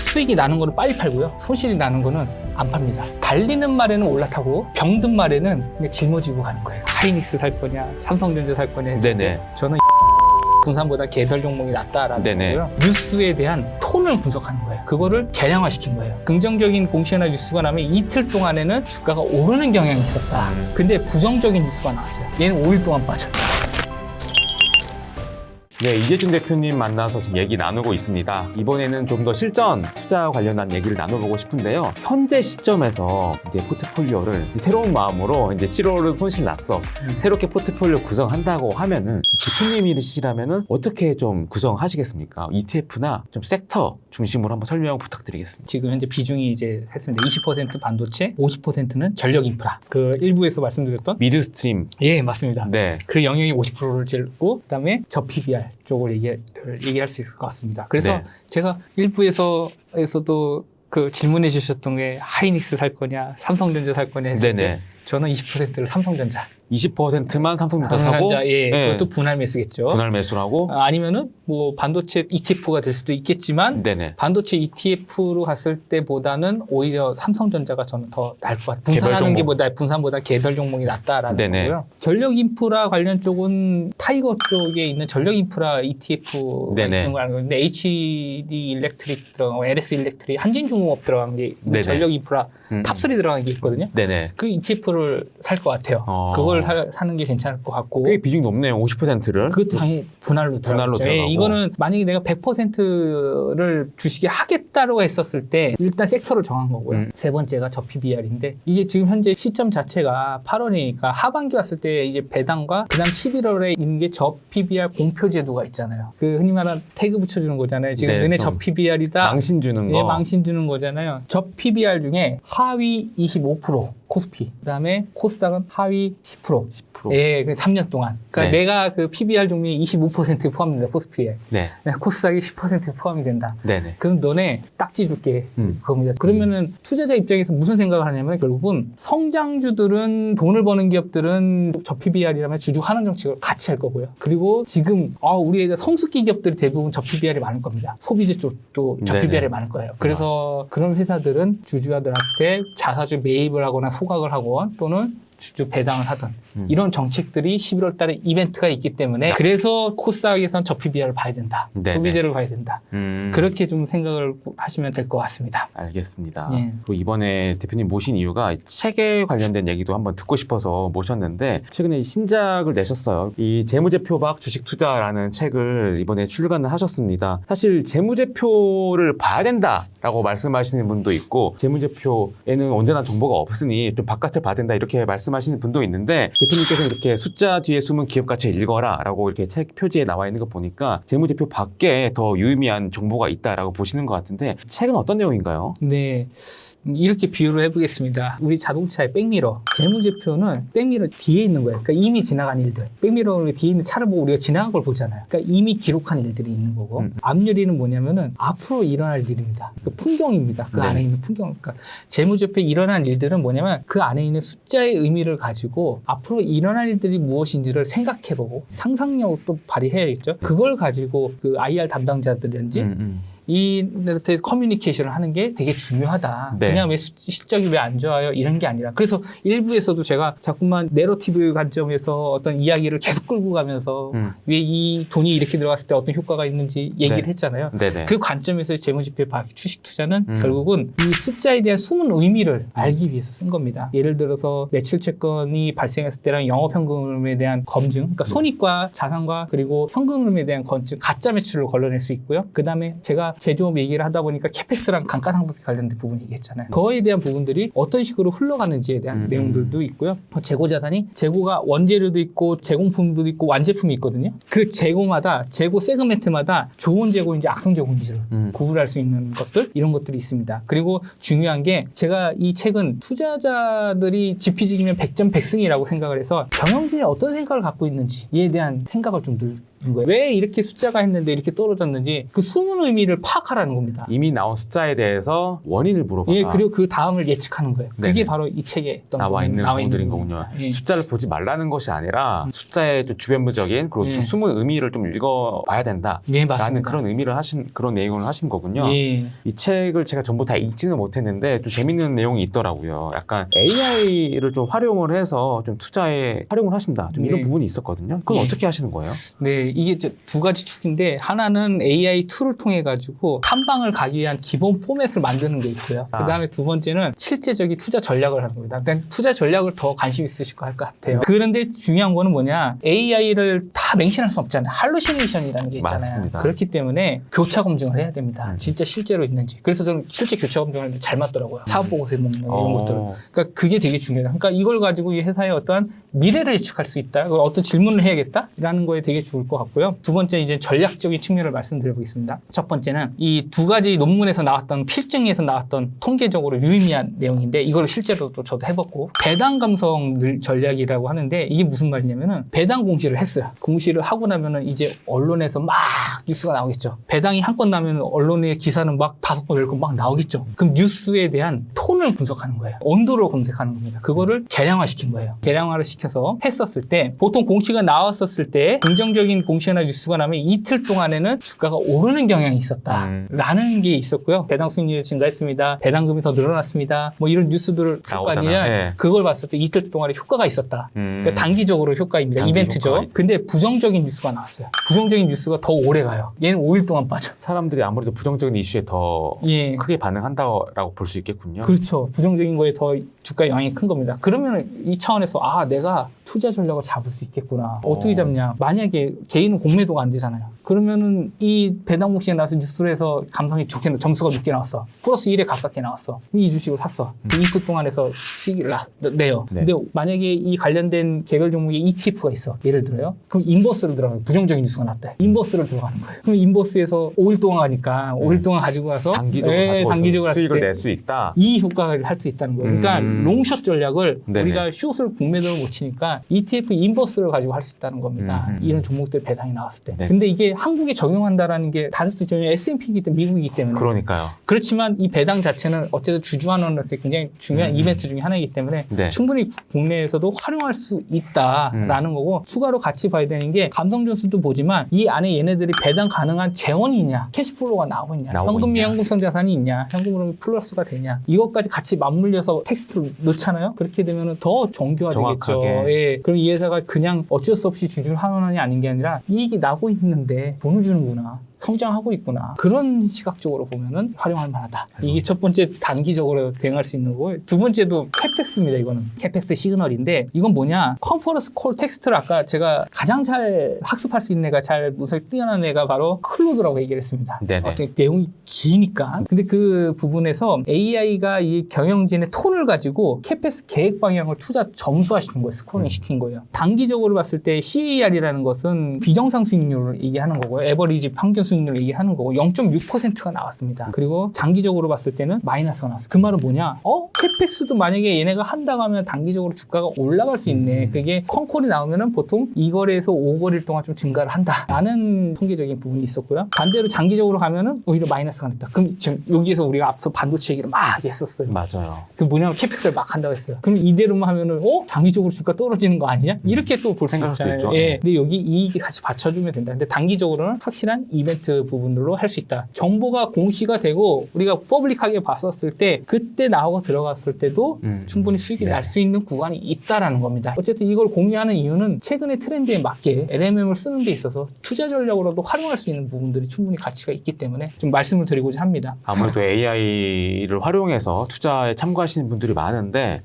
수익이 나는 거는 빨리 팔고요. 손실이 나는 거는 안 팝니다. 달리는 말에는 올라타고 병든 말에는 그냥 짊어지고 가는 거예요. 하이닉스 살 거냐, 삼성전자 살 거냐 했을 때 저는 분산보다 개별 종목이 낫다라는 거고요. 뉴스에 대한 톤을 분석하는 거예요. 그거를 개량화시킨 거예요. 긍정적인 공시나 뉴스가 나면 이틀 동안에는 주가가 오르는 경향이 있었다. 근데 부정적인 뉴스가 나왔어요. 얘는 5일 동안 빠져요. 네, 이재준 대표님 만나서 지금 얘기 나누고 있습니다. 이번에는 좀 더 실전 투자 관련한 얘기를 나눠보고 싶은데요. 현재 시점에서 이제 포트폴리오를 새로운 마음으로 이제 7월은 손실 났어. 새롭게 포트폴리오 구성한다고 하면은 대표님이시라면은 어떻게 좀 구성하시겠습니까? ETF나 좀 섹터 중심으로 한번 설명 부탁드리겠습니다. 지금 현재 비중이 이제 했습니다. 20% 반도체, 50%는 전력 인프라. 그 일부에서 말씀드렸던 미드스트림. 예, 맞습니다. 네. 그 영역이 50%를 찔고 그다음에 저 PBR 쪽을 얘기할 수 있을 것 같습니다. 그래서 네. 제가 일부에서도 그 질문해 주셨던 게 하이닉스 살 거냐, 삼성전자 살 거냐 했을 때 저는 20%를 삼성전자. 20%만 삼성전자 사고 예, 네. 그것도 분할 매수겠죠. 분할 매수하고 아니면은 뭐 반도체 ETF가 될 수도 있겠지만 네네. 반도체 ETF로 갔을 때보다는 오히려 삼성전자가 저는 더 나을 것 같아요. 분산하는 게 분산보다 개별 종목이 낫다라는 네네. 거고요. 전력 인프라 관련 쪽은 타이거 쪽에 있는 전력 인프라 ETF가 네네. 있는 걸 알고 있는데 HD 일렉트릭 들어가고 LS 일렉트릭 한진중공업 들어간 게 네네. 전력 인프라 탑3 들어간 게 있거든요. 네네. 그 ETF를 살 것 같아요. 그걸 사는 게 괜찮을 것 같고. 꽤 비중이 높네요. 50%를. 그것도 당연히 분할로 들어가죠. 예, 이거는 만약에 내가 100%를 주식에 하겠다고 했었을 때 일단 섹터를 정한 거고요. 세 번째가 저 PBR인데 이게 지금 현재 시점 자체가 8월이니까 하반기 왔을 때 이제 배당과 그다음 11월에 있는 게 저 PBR 공표 제도가 있잖아요. 그 흔히 말하는 태그 붙여주는 거잖아요. 지금 네, 너네 저 PBR이다. 망신 주는 거. 예, 망신 주는 거잖아요. 저 PBR 중에 하위 25% 코스피, 그다음에 코스닥은 하위 10%. 예, 3년 동안. 그러니까 내가 그 PBR 종류에 25% 포함됩니다, 코스피에. 코스닥이 10% 포함이 된다. 그럼 너네 딱지 줄게. 그겁니다. 그러면은 투자자 입장에서 무슨 생각을 하냐면 결국은 성장주들은 돈을 버는 기업들은 저 PBR이라면 주주환원 정책을 같이 할 거고요. 그리고 지금 우리 성숙기 기업들이 대부분 저 PBR이 많을 겁니다. 소비재 쪽도 저 PBR이 많을 거예요. 그래서 그런 회사들은 주주들한테 자사주 매입을 하거나 소각을 하건 또는 주주 배당을 하던 이런 정책들이 11월 달에 이벤트가 있기 때문에 그래서 코스닥에선 저 PBR을 봐야 된다. 소비재를 봐야 된다. 그렇게 좀 생각을 하시면 될 것 같습니다. 알겠습니다. 그리고 이번에 대표님 모신 이유가 책에 관련된 얘기도 한번 듣고 싶어서 모셨는데 최근에 신작을 내셨어요. 이 재무제표박 주식투자라는 책을 이번에 출간을 하셨습니다. 사실 재무제표를 봐야 된다라고 말씀하시는 분도 있고 재무제표에는 언제나 정보가 없으니 좀 바깥을 봐야 된다 이렇게 말씀하시는 분도 있는데 대표님께서 이렇게 숫자 뒤에 숨은 기업 가치 읽어라 라고 이렇게 책 표지에 나와 있는 거 보니까 재무제표 밖에 더 유의미한 정보가 있다라고 보시는 것 같은데 책은 어떤 내용인가요? 네, 이렇게 비유를 해보겠습니다. 우리 자동차의 백미러, 재무제표는 백미러 뒤에 있는 거예요. 그러니까 이미 지나간 일들. 백미러 뒤에 있는 차를 보고 우리가 지나간 걸 보잖아요. 그러니까 이미 기록한 일들이 있는 거고 앞유리는 뭐냐면은 앞으로 일어날 일입니다. 그 풍경입니다. 그 안에 있는 풍경. 그러니까 재무제표에 일어난 일들은 뭐냐면 그 안에 있는 숫자의 의미를 가지고 앞으로 일어날 일들이 무엇인지를 생각해보고 상상력을 또 발휘해야겠죠. 그걸 가지고 그 IR 담당자들인지 이 커뮤니케이션을 하는 게 되게 중요하다. 그냥 왜 실적이 왜 안 좋아요? 이런 게 아니라. 그래서 일부에서도 제가 자꾸만 내러티브 관점에서 어떤 이야기를 계속 끌고 가면서 왜 이 돈이 이렇게 들어갔을 때 어떤 효과가 있는지 얘기를 했잖아요. 그 관점에서 재무제표 주식 투자는 결국은 이 숫자에 대한 숨은 의미를 알기 위해서 쓴 겁니다. 예를 들어서 매출 채권이 발생했을 때랑 영업현금에 대한 검증, 그러니까 손익과 자산과 그리고 현금흐름에 대한 검증, 가짜 매출을 걸러낼 수 있고요. 그 다음에 제가 제조업 얘기를 하다 보니까 캐펙스랑 감가상각비 관련된 부분 얘기했잖아요. 그거에 대한 부분들이 어떤 식으로 흘러가는지에 대한 내용들도 있고요. 재고자산이 재고가 원재료도 있고 제공품도 있고 완제품이 있거든요. 그 재고마다 재고 세그멘트마다 좋은 재고인지 악성 재고인지를 구분할 수 있는 것들 이런 것들이 있습니다. 그리고 중요한 게 제가 이 책은 투자자들이 지피지기면 100점 100승이라고 생각을 해서 경영진이 어떤 생각을 갖고 있는지에 대한 생각을 좀 늘 거예요. 왜 이렇게 숫자가 했는데 이렇게 떨어졌는지 그 숨은 의미를 파악하라는 겁니다. 이미 나온 숫자에 대해서 원인을 물어봐. 예, 그리고 그 다음을 예측하는 거예요. 그게 네네. 바로 이 책에 나와 있는 부분들인 거군요. 부분입니다. 예. 숫자를 보지 말라는 것이 아니라 숫자의 좀 주변부적인 그리고 좀 예. 숨은 의미를 좀 읽어봐야 된다. 네, 라는 맞습니다. 그런 의미를 그런 내용을 하신 거군요. 예. 이 책을 제가 전부 다 읽지는 못했는데 좀 재밌는 내용이 있더라고요. 약간 AI를 좀 활용을 해서 좀 투자에 활용을 하신다. 좀 이런 네. 부분이 있었거든요. 그건 예. 어떻게 하시는 거예요? 네, 이게 이제 두 가지 축인데 하나는 AI 툴을 통해 가지고 탐방을 가기 위한 기본 포맷을 만드는 게 있고요. 아. 그다음에 두 번째는 실제적인 투자 전략을 하는 겁니다. 그러니까 투자 전략을 더 관심 있으실 것 같아요. 그런데 중요한 거는 뭐냐? AI를 다 맹신할 수 없잖아요. 할루시네이션이라는 게 있잖아요. 맞습니다. 그렇기 때문에 교차 검증을 해야 됩니다. 진짜 실제로 있는지. 그래서 저는 실제 교차 검증을 잘 맞더라고요. 사업 보고서에 먹는 이런 것들은. 그러니까 그게 되게 중요해요. 그러니까 이걸 가지고 이 회사의 어떠한 미래를 예측할 수 있다. 어떤 질문을 해야겠다라는 거에 되게 좋을 것 같고요. 두 번째 이제 전략적인 측면을 말씀드려보겠습니다. 첫 번째는 이 두 가지 논문에서 나왔던 필증에서 나왔던 통계적으로 유의미한 내용인데 이걸 실제로도 저도 해봤고 배당 감성 전략이라고 하는데 이게 무슨 말이냐면은 배당 공시를 했어요. 공시를 하고 나면은 이제 언론에서 막 뉴스가 나오겠죠. 배당이 한 건 나면 언론의 기사는 막 5건, 10건 막 나오겠죠. 그럼 뉴스에 대한 톤을 분석하는 거예요. 온도를 검색하는 겁니다. 그거를 계량화시킨 거예요. 계량화를 시켜서 했었을 때 보통 공시가 나왔었을 때 긍정적인 공시나 뉴스가 나면 이틀 동안에는 주가가 오르는 경향이 있었다라는 게 있었고요. 배당 수익률이 증가했습니다. 배당금이 더 늘어났습니다. 뭐 이런 뉴스들을 쓸 거 아니냐. 네. 그걸 봤을 때 이틀 동안에 효과가 있었다. 그러니까 단기적으로 효과입니다. 단기 이벤트죠. 효과. 근데 부정적인 뉴스가 나왔어요. 부정적인 뉴스가 더 오래 가요. 얘는 5일 동안 빠져. 사람들이 아무래도 부정적인 이슈에 더 예. 크게 반응한다고 볼 수 있겠군요. 그렇죠. 부정적인 거에 더 주가 영향이 큰 겁니다. 그러면 이 차원에서 내가 투자 전략을 잡을 수 있겠구나. 어떻게 잡냐. 만약에 개인은 공매도가 안 되잖아요. 그러면은 이 배당 공시에 나와서 뉴스를 해서 감성이 좋게 점수가 높게 나왔어. 플러스 1에 가깝게 나왔어. 이 주식을 샀어. 그 이틀 동안 해서 수익을 내요. 네. 근데 만약에 이 관련된 개별 종목에 ETF가 있어. 예를 들어요. 그럼 인버스를 들어가요. 부정적인 뉴스가 났대. 인버스를 들어가는 거예요. 그럼 인버스에서 5일 동안 가니까 5일 동안 가지고 가서 단기적으로 했을 수익을 때 낼 수 있다. 이 효과를 할 수 있다는 거예요. 그러니까 롱숏 전략을 네네. 우리가 숏을 공매도를 못 치니까 ETF 인버스를 가지고 할 수 있다는 겁니다. 이런 종목들 배당이 나왔을 때. 네. 근데 이게 한국에 적용한다라는 게 다를 수 있죠. S&P이기 때문에 미국이기 때문에. 그러니까요. 그렇지만 이 배당 자체는 어쨌든 주주환원으로서 굉장히 중요한 이벤트 중에 하나이기 때문에 네. 충분히 국내에서도 활용할 수 있다라는 거고 추가로 같이 봐야 되는 게 감성준수도 보지만 이 안에 얘네들이 배당 가능한 재원이 있냐 캐시플로우가 나오고 있냐 현금이 현금성 자산이 있냐 현금으로 플러스가 되냐 이것까지 같이 맞물려서 텍스트를 넣잖아요. 그렇게 되면 더 정교화되겠죠. 정확하게. 예. 그럼 이 회사가 그냥 어쩔 수 없이 주주환원이 아닌 게 아니라 이익이 나고 있는데 돈을 주는구나. 성장하고 있구나. 그런 시각적으로 보면은 활용할 만하다. 이게 첫 번째 단기적으로 대응할 수 있는 거고 두 번째도 캐펙스입니다. 이거는 캐펙스 시그널인데 이건 뭐냐? 컨퍼런스 콜 텍스트를 아까 제가 가장 잘 학습할 수 있는 애가 잘 분석이 뛰어난 애가 바로 클로드라고 얘기를 했습니다. 네네. 어떤 내용이 기니까. 근데 그 부분에서 AI가 이 경영진의 톤을 가지고 캐펙스 계획 방향을 투자 점수화시킨 거예요. 스코어링 시킨 거예요. 단기적으로 봤을 때 CAR이라는 것은 비정상 수익률을 얘기하는 거고요. 에버리지 평균 수익률을 얘기하는 거고 0.6%가 나왔습니다. 그리고 장기적으로 봤을 때는 마이너스가 나왔어요. 그 말은 뭐냐? 캐펙스도 만약에 얘네가 한다고 하면 단기적으로 주가가 올라갈 수 있네. 그게 컨콜이 나오면은 보통 2거래에서 5거래일 동안 좀 증가를 한다라는 통계적인 부분이 있었고요. 반대로 장기적으로 가면은 오히려 마이너스가 났다. 그럼 지금 여기에서 우리가 앞서 반도체 얘기를 막 했었어요. 맞아요. 그 뭐냐면 캐펙스를 막 한다고 했어요. 그럼 이대로만 하면은 장기적으로 주가 떨어지는 거 아니냐? 이렇게 또 볼 수 생각할 수도 있잖아요. 있죠. 예. 근데 여기 이익이 같이 받쳐주면 된다. 근데 단기적으로는 확실한 이벤트 부분들로 할 수 있다. 정보가 공시가 되고 우리가 퍼블릭하게 봤었을 때 그때 나오고 들어갔을 때도 충분히 수익이 날 수 있는 구간이 있다라는 겁니다. 어쨌든 이걸 공유하는 이유는 최근의 트렌드에 맞게 LMM을 쓰는 데 있어서 투자 전략으로도 활용할 수 있는 부분들이 충분히 가치가 있기 때문에 좀 말씀을 드리고자 합니다. 아무래도 AI를 활용해서 투자에 참고하시는 분들이 많은데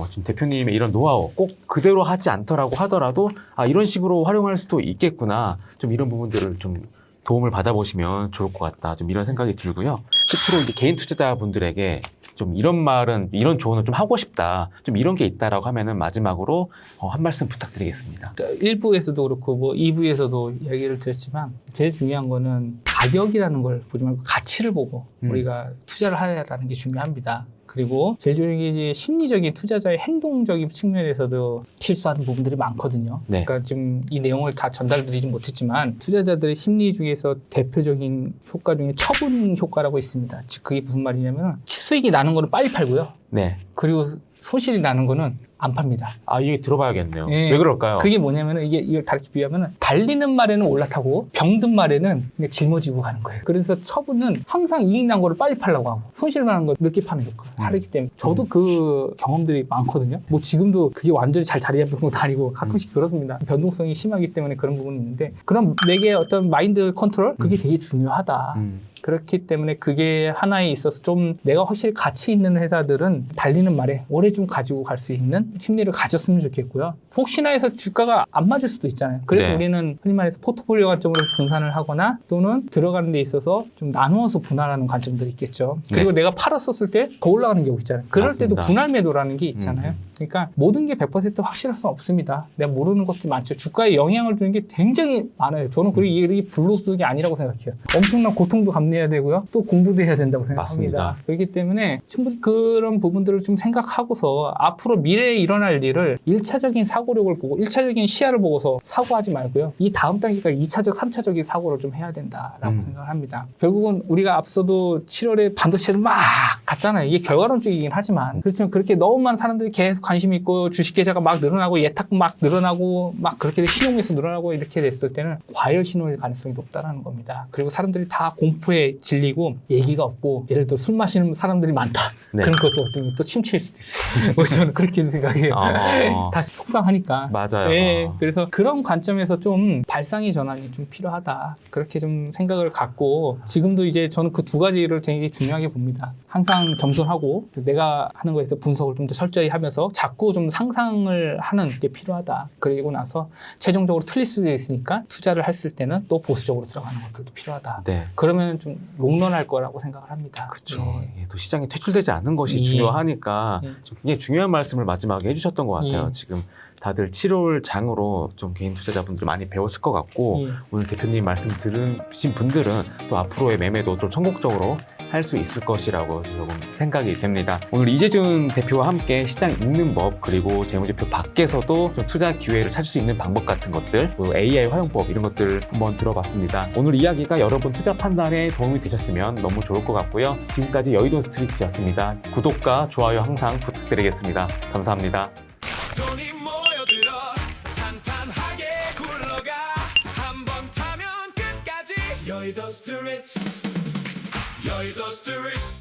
지금 대표님의 이런 노하우 꼭 그대로 하지 않더라고 하더라도 이런 식으로 활용할 수도 있겠구나. 좀 이런 부분들을 좀 도움을 받아보시면 좋을 것 같다. 좀 이런 생각이 들고요. 끝으로 이제 개인 투자자분들에게 좀 이런 조언을 좀 하고 싶다. 좀 이런 게 있다라고 하면은 마지막으로 한 말씀 부탁드리겠습니다. 1부에서도 그렇고 뭐 2부에서도 이야기를 드렸지만 제일 중요한 거는 가격이라는 걸 보지 말고 가치를 보고 우리가 투자를 하라는 게 중요합니다. 그리고 제일 중요한 게 이제 심리적인 투자자의 행동적인 측면에서도 실수하는 부분들이 많거든요. 네. 그러니까 지금 이 내용을 다 전달드리진 못했지만 투자자들의 심리 중에서 대표적인 효과 중에 처분 효과라고 있습니다. 즉 그게 무슨 말이냐면 수익이 나는 거는 빨리 팔고요. 네. 그리고 손실이 나는 거는 안 팝니다. 아, 이게 들어봐야겠네요. 예. 왜 그럴까요? 그게 뭐냐면은 이걸 다르게 비유하면은 달리는 말에는 올라타고 병든 말에는 그냥 짊어지고 가는 거예요. 그래서 처분은 항상 이익 난 거를 빨리 팔려고 하고 손실 나는 거 늦게 파는 효과가 다르기 때문에 저도 그 경험들이 많거든요. 뭐 지금도 그게 완전히 잘 자리 잡은 것도 아니고 가끔씩 그렇습니다. 변동성이 심하기 때문에 그런 부분이 있는데 그럼 내게 어떤 마인드 컨트롤 그게 되게 중요하다. 그렇기 때문에 그게 하나에 있어서 좀 내가 확실히 가치 있는 회사들은 달리는 말에 오래 좀 가지고 갈 수 있는 심리를 가졌으면 좋겠고요. 혹시나 해서 주가가 안 맞을 수도 있잖아요. 그래서 네. 우리는 흔히 말해서 포트폴리오 관점으로 분산을 하거나 또는 들어가는 데 있어서 좀 나누어서 분할하는 관점들이 있겠죠. 그리고 내가 팔았었을 때 더 올라가는 경우 있잖아요. 그럴 맞습니다. 때도 분할 매도라는 게 있잖아요. 그러니까 모든 게 100% 확실할 수는 없습니다. 내가 모르는 것도 많죠. 주가에 영향을 주는 게 굉장히 많아요. 저는 그리고 이게 불로소득이 아니라고 생각해요. 엄청난 고통도 감내해야 되고요. 또 공부도 해야 된다고 생각합니다. 맞습니다. 그렇기 때문에 충분히 그런 부분들을 좀 생각하고서 앞으로 미래에 일어날 일을 1차적인 사고력을 보고 1차적인 시야를 보고서 사고하지 말고요. 이 다음 단계가 2차적, 3차적인 사고를 좀 해야 된다라고 생각을 합니다. 결국은 우리가 앞서도 7월에 반도체를 막 갔잖아요. 이게 결과론적이긴 하지만 그렇지만 그렇게 너무 많은 사람들이 계속 관심이 있고 주식 계좌가 막 늘어나고 예탁 막 늘어나고 막 그렇게 신용에서 늘어나고 이렇게 됐을 때는 과열 신호일 가능성이 높다는 겁니다. 그리고 사람들이 다 공포에 질리고 얘기가 없고 예를 들어 술 마시는 사람들이 많다. 네. 그런 것도 어떤 또 침체일 수도 있어요. 뭐 저는 그렇게 생각해요. 다 속상하니까. 맞아요. 네, 그래서 그런 관점에서 좀 발상의 전환이 좀 필요하다. 그렇게 좀 생각을 갖고 지금도 이제 저는 그 두 가지를 되게 중요하게 봅니다. 항상 겸손하고 내가 하는 거에서 분석을 좀 더 철저히 하면서 자꾸 좀 상상을 하는 게 필요하다. 그리고 나서 최종적으로 틀릴 수도 있으니까 투자를 했을 때는 또 보수적으로 들어가는 것들도 필요하다. 네. 그러면 좀 롱런할 거라고 생각을 합니다. 그렇죠. 네. 또 시장에 퇴출되지 않는 것이 예. 중요하니까 예. 좀 굉장히 중요한 말씀을 마지막에 해주셨던 것 같아요. 예. 지금 다들 7월 장으로 좀 개인 투자자분들 많이 배웠을 것 같고 예. 오늘 대표님 말씀 들으신 분들은 또 앞으로의 매매도 좀 성공적으로 할 수 있을 것이라고 조금 생각이 됩니다. 오늘 이재준 대표와 함께 시장 읽는 법 그리고 재무제표 밖에서도 좀 투자 기회를 찾을 수 있는 방법 같은 것들 또 AI 활용법 이런 것들 한번 들어봤습니다. 오늘 이야기가 여러분 투자 판단에 도움이 되셨으면 너무 좋을 것 같고요. 지금까지 여의도 스트리트였습니다. 구독과 좋아요 항상 부탁드리겠습니다. 감사합니다. 돈이 모여들어 탄탄하게 굴러가 한번 타면 끝까지 여의도 스트리트 여의도 스트리트